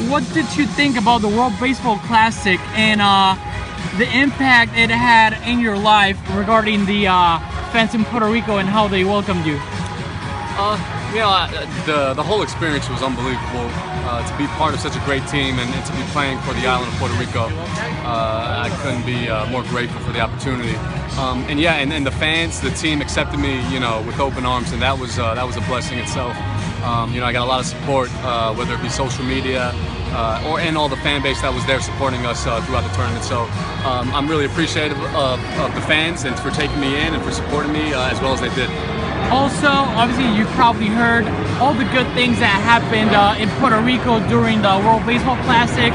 What did you think about the World Baseball Classic and the impact it had in your life regarding the fans in Puerto Rico and how they welcomed you? The whole experience was unbelievable. To be part of such a great team and to be playing for the island of Puerto Rico, I couldn't be more grateful for the opportunity. And the fans, the team accepted me, with open arms, and that was a blessing itself. I got a lot of support, whether it be social media and all the fan base that was there supporting us throughout the tournament. So I'm really appreciative of the fans and for taking me in and for supporting me as well as they did. Also, obviously, you've probably heard all the good things that happened in Puerto Rico during the World Baseball Classic.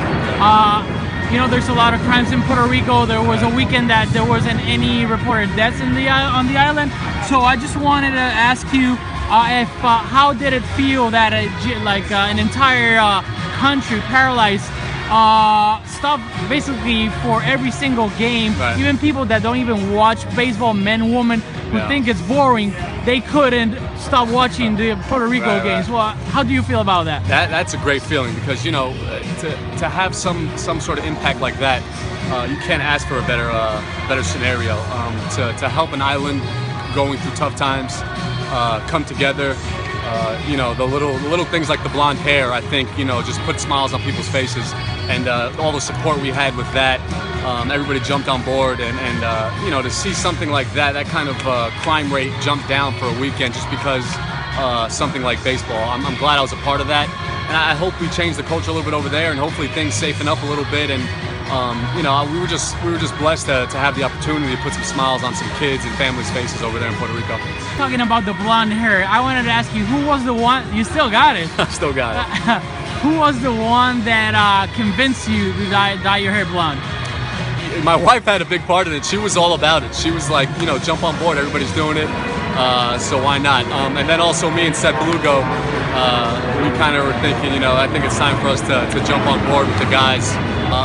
There's a lot of crimes in Puerto Rico. There was a weekend that there wasn't any reported deaths on the island. So I just wanted to ask you how did it feel that an entire country paralyzed stopped basically for every single game. Right. Even people that don't even watch baseball, men, women, who think it's boring, they couldn't stop watching the Puerto Rico games. Well, how do you feel about that? That's a great feeling because to have some sort of impact like that, you can't ask for a better scenario. To help an island going through tough times come together. The little things like the blonde hair, I think, just put smiles on people's faces, and all the support we had with that. Everybody jumped on board, and to see something like that kind of crime rate jump down for a weekend just because something like baseball. I'm glad I was a part of that, and I hope we change the culture a little bit over there, and hopefully things saften up a little bit. And we were just blessed to have the opportunity to put some smiles on some kids and families' faces over there in Puerto Rico. Talking about the blonde hair, I wanted to ask you, who was the one? You still got it. I still got it. Who was the one that convinced you to dye your hair blonde? My wife had a big part in it. She was all about it. She was like, jump on board. Everybody's doing it, so why not? And then also me and Seth Belugo, we kind of were thinking, I think it's time for us to jump on board with the guys.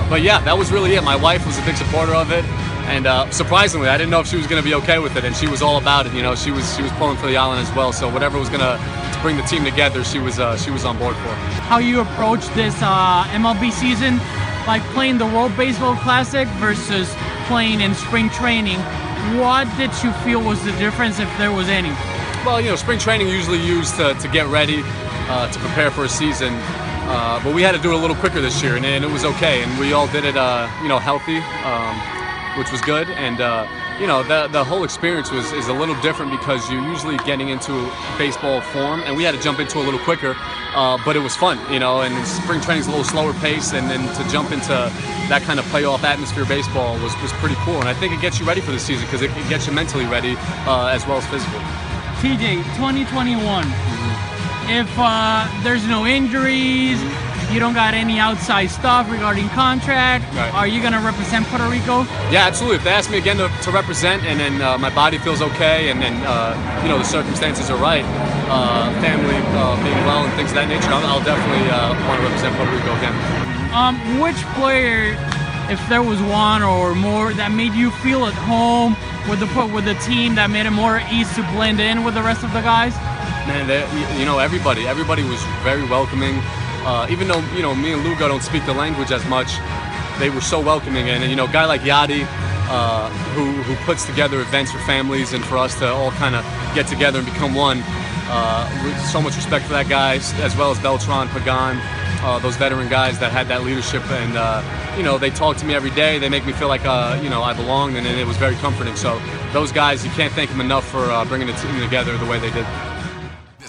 But yeah, that was really it. My wife was a big supporter of it, and surprisingly, I didn't know if she was going to be okay with it, and she was all about it. She was pulling for the island as well. So whatever was going to bring the team together, she was on board for. How you approach this MLB season, like playing the World Baseball Classic versus playing in spring training, what did you feel was the difference, if there was any? Well, spring training usually used to get ready, to prepare for a season. But we had to do it a little quicker this year, and it was okay. And we all did it, healthy, which was good. And the whole experience is a little different because you're usually getting into baseball form, and we had to jump into a little quicker. But it was fun, And spring training's a little slower pace, and then to jump into that kind of playoff atmosphere baseball was pretty cool. And I think it gets you ready for the season because it gets you mentally ready as well as physically. TJ, 2021. If there's no injuries, you don't got any outside stuff regarding contract, are you going to represent Puerto Rico? Yeah, absolutely. If they ask me again to represent, and then my body feels okay, and then the circumstances are right, family being well and things of that nature, I'll definitely want to represent Puerto Rico again. Which player, if there was one or more, that made you feel at home with the team, that made it more easy to blend in with the rest of the guys? Man, everybody was very welcoming. Even though me and Lugo don't speak the language as much, they were so welcoming. And a guy like Yadi, who puts together events for families and for us to all kind of get together and become one. With so much respect for that guy, as well as Beltran, Pagan, those veteran guys that had that leadership. And they talk to me every day. They make me feel like I belonged, and it was very comforting. So those guys, you can't thank them enough for bringing the team together the way they did.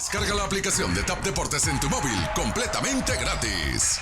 Descarga la aplicación de TAP Deportes en tu móvil completamente gratis.